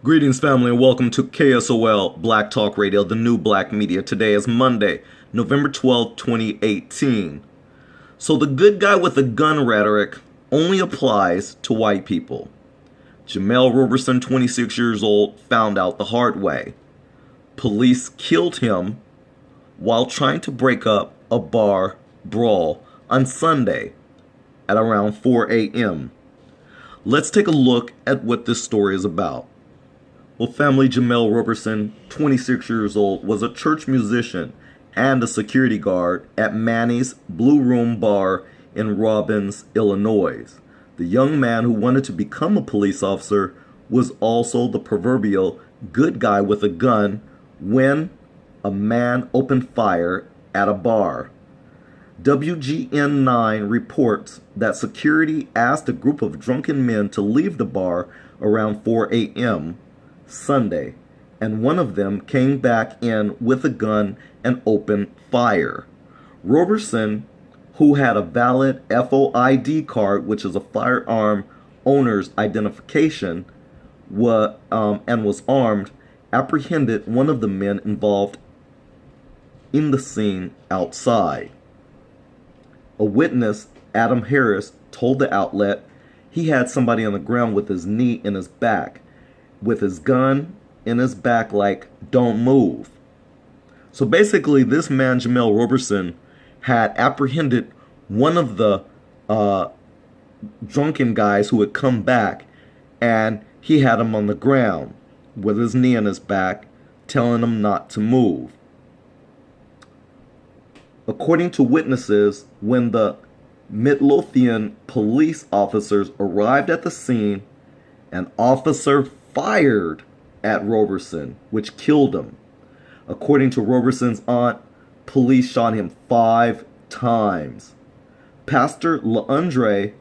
Greetings, family, and welcome to KSOL Black Talk Radio, the new black media. Today is Monday, November 12th, 2018. So the good guy with the gun rhetoric only applies to white people. Jamel Roberson, 26 years old, found out the hard way. Police killed him while trying to break up a bar brawl on Sunday at around 4 a.m. Let's take a look at what this story is about. Well, family, Jamel Roberson, 26 years old, was a church musician and a security guard at Manny's Blue Room Bar in Robbins, Illinois. The young man who wanted to become a police officer was also the proverbial good guy with a gun when a man opened fire at a bar. WGN9 reports that security asked a group of drunken men to leave the bar around 4 a.m. Sunday, and one of them came back in with a gun and opened fire. Roberson, who had a valid FOID card, which is a firearm owner's identification, and was armed, apprehended one of the men involved in the scene outside. A witness, Adam Harris, told the outlet he had somebody on the ground with his knee in his back, with his gun in his back like, "Don't move." So basically, this man, Jamel Roberson, had apprehended one of the drunken guys who had come back, and he had him on the ground with his knee in his back, telling him not to move. According to witnesses, when the Midlothian police officers arrived at the scene, an officer fired at Roberson, which killed him. According to Roberson's aunt, police shot him 5 times. Pastor LaAndre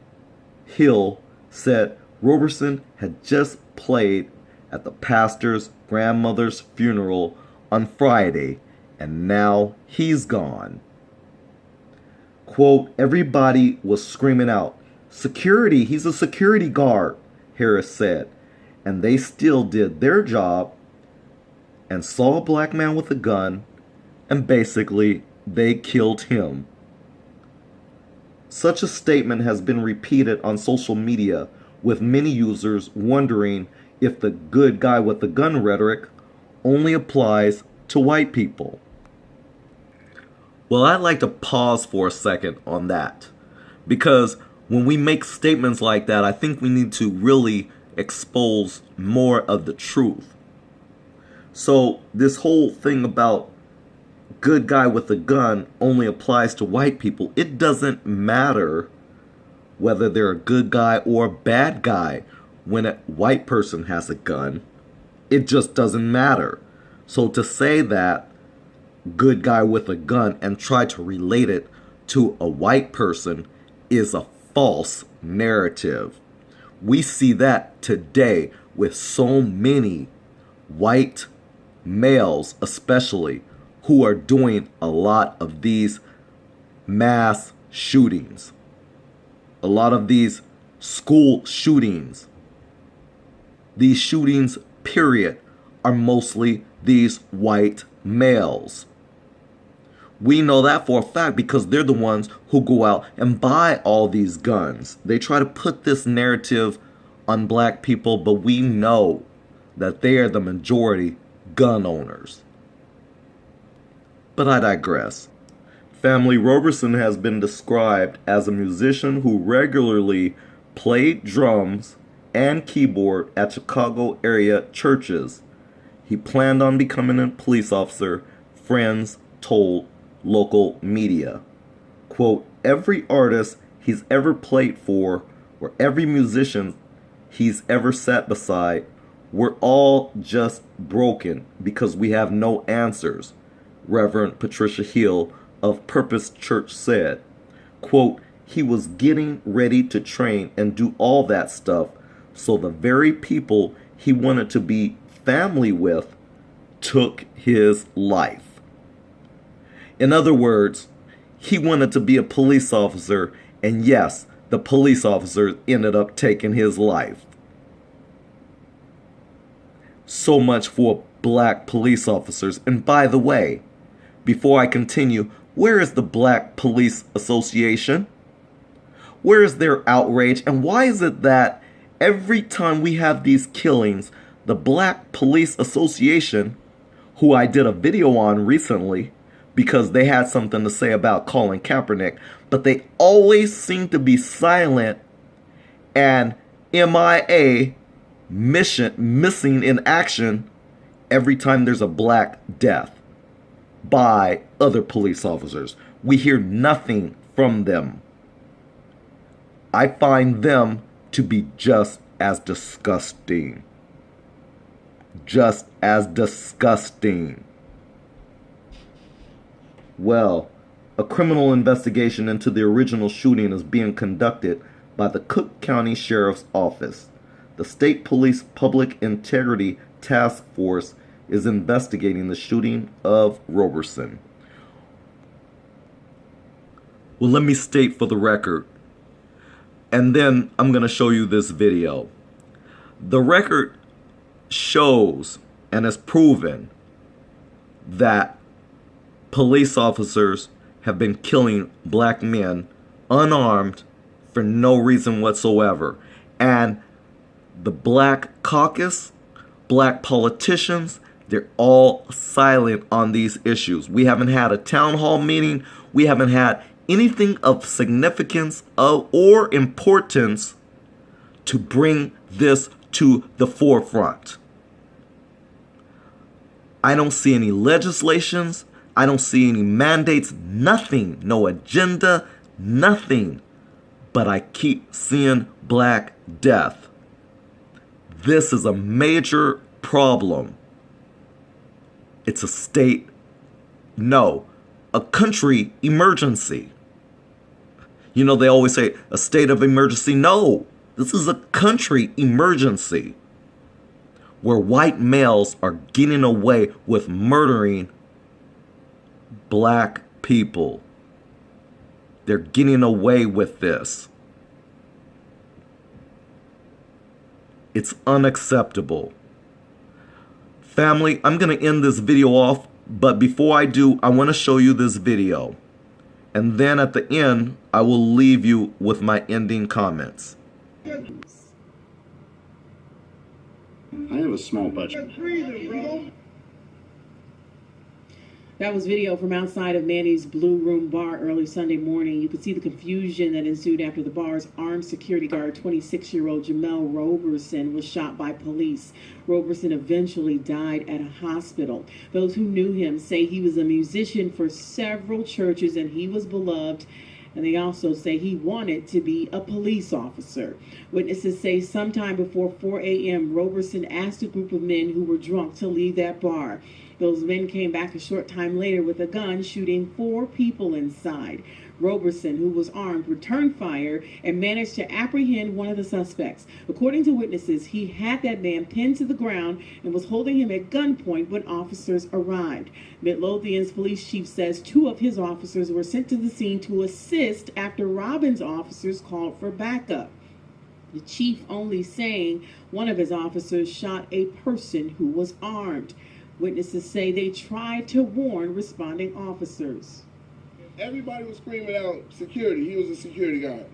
Hill said Roberson had just played at the pastor's grandmother's funeral on Friday, and now he's gone. Quote, "Everybody was screaming out, 'Security, he's a security guard,'" Harris said. And they still did their job and saw a black man with a gun, and basically they killed him. Such a statement has been repeated on social media, with many users wondering if the good guy with the gun rhetoric only applies to white people. Well, I'd like to pause for a second on that, because when we make statements like that, I think we need to really expose more of the truth. So this whole thing about good guy with a gun only applies to white people. It doesn't matter whether they're a good guy or a bad guy when a white person has a gun. It just doesn't matter. So to say that good guy with a gun and try to relate it to a white person is a false narrative. We see that today with so many white males, especially, who are doing a lot of these mass shootings, a lot of these school shootings. These shootings, period, are mostly these white males. We know that for a fact because they're the ones who go out and buy all these guns. They try to put this narrative on black people, but we know that they are the majority gun owners. But I digress. Family, Roberson has been described as a musician who regularly played drums and keyboard at Chicago area churches. He planned on becoming a police officer, friends told local media. Quote, "Every artist he's ever played for, or every musician he's ever sat beside, we're all just broken because we have no answers," Reverend Patricia Hill of Purpose Church said. Quote, "He was getting ready to train and do all that stuff, so the very people he wanted to be family with took his life." In other words, he wanted to be a police officer, and yes, the police officer ended up taking his life. So much for black police officers. And by the way, before I continue, where is the Black Police Association? Where is their outrage? And why is it that every time we have these killings, the Black Police Association, who I did a video on recently because they had something to say about Colin Kaepernick, but they always seem to be silent and MIA, missing in action every time there's a black death by other police officers. We hear nothing from them. I find them to be just as disgusting. Just as disgusting. Well, a criminal investigation into the original shooting is being conducted by the Cook County Sheriff's Office. The State Police Public Integrity Task Force is investigating the shooting of Roberson. Well, let me state for the record, and then I'm going to show you this video. The record shows and has proven that police officers have been killing black men unarmed for no reason whatsoever. And the Black Caucus, black politicians, they're all silent on these issues. We haven't had a town hall meeting. We haven't had anything of significance or importance to bring this to the forefront. I don't see any legislations. I don't see any mandates, nothing, no agenda, nothing. But I keep seeing black death. This is a major problem. It's a state, no, a country emergency. You know, they always say a state of emergency. No, this is a country emergency where white males are getting away with murdering black people. They're getting away with this. It's unacceptable. Family, I'm going to end this video off, but before I do, I want to show you this video. And then at the end, I will leave you with my ending comments. I have a small budget. That was video from outside of Manny's Blue Room Bar early Sunday morning. You could see the confusion that ensued after the bar's armed security guard, 26-year-old Jamel Roberson, was shot by police. Roberson eventually died at a hospital. Those who knew him say he was a musician for several churches and he was beloved. And they also say he wanted to be a police officer. Witnesses say sometime before 4 a.m., Roberson asked a group of men who were drunk to leave that bar. Those men came back a short time later with a gun, shooting 4 people inside. Roberson, who was armed, returned fire and managed to apprehend one of the suspects. According to witnesses, he had that man pinned to the ground and was holding him at gunpoint when officers arrived. Midlothian's police chief says 2 of his officers were sent to the scene to assist after Robbins' officers called for backup. The chief only saying one of his officers shot a person who was armed. Witnesses say they tried to warn responding officers. Everybody was screaming out security. He was a security guard.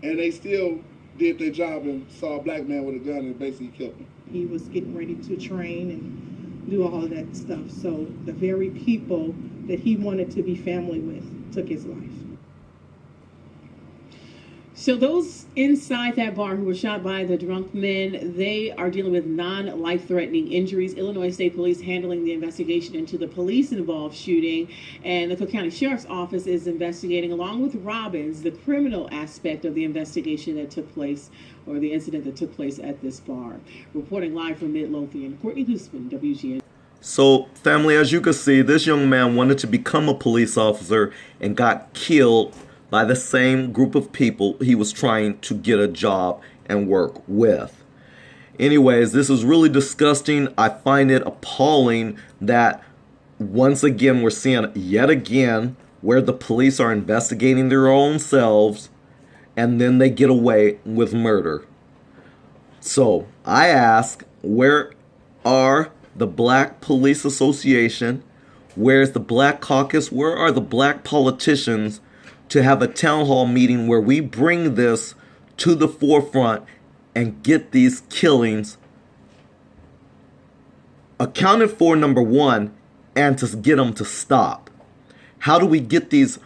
And they still did their job and saw a black man with a gun and basically killed him. He was getting ready to train and do all of that stuff. So the very people that he wanted to be family with took his life. So those inside that bar who were shot by the drunk men, they are dealing with non-life-threatening injuries. Illinois State Police handling the investigation into the police-involved shooting, and the Cook County Sheriff's Office is investigating, along with Robbins, the criminal aspect of the investigation that took place, or the incident that took place at this bar. Reporting live from Midlothian, Courtney Hoosman, WGN. So, family, as you can see, this young man wanted to become a police officer and got killed by the same group of people he was trying to get a job and work with. Anyways, this is really disgusting. I find it appalling that once again we're seeing yet again where the police are investigating their own selves and then they get away with murder. So I ask, where are the Black Police Association? Where's the Black Caucus? Where are the black politicians to have a town hall meeting where we bring this to the forefront and get these killings accounted for, number one, and to get them to stop? How do we get these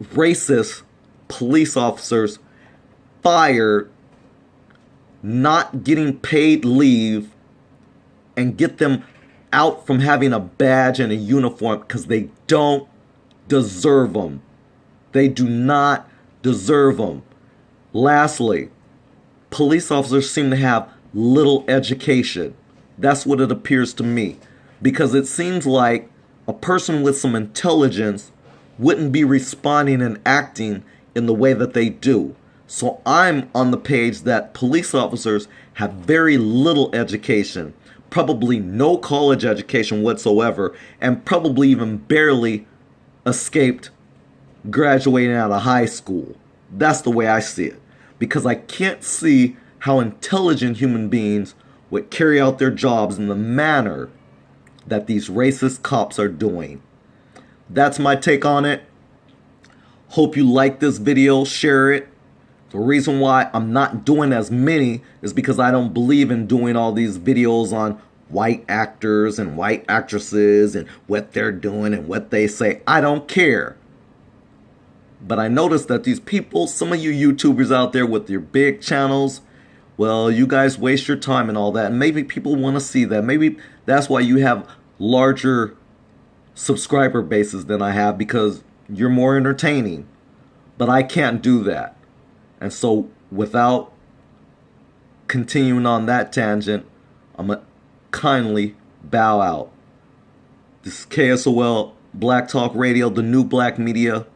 racist police officers fired, not getting paid leave, and get them out from having a badge and a uniform, because they don't deserve them. They do not deserve them. Lastly, police officers seem to have little education. That's what it appears to me, because it seems like a person with some intelligence wouldn't be responding and acting in the way that they do. So I'm on the page that police officers have very little education, probably no college education whatsoever, and probably even barely escaped graduating out of high school. That's the way I see it, because I can't see how intelligent human beings would carry out their jobs in the manner that these racist cops are doing. That's my take on it. Hope you like this video, share it. The reason why I'm not doing as many is because I don't believe in doing all these videos on white actors and white actresses and what they're doing and what they say. I don't care. But I noticed that these people, some of you YouTubers out there with your big channels, well, you guys waste your time and all that. And maybe people want to see that. Maybe that's why you have larger subscriber bases than I have, because you're more entertaining. But I can't do that. And so without continuing on that tangent, I'm going to kindly bow out. This is KSOL Black Talk Radio, the new black media,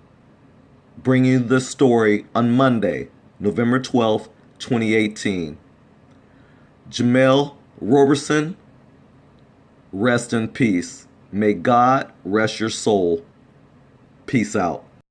bringing you this story on Monday, November 12th, 2018. Jamel Roberson, rest in peace. May God rest your soul. Peace out.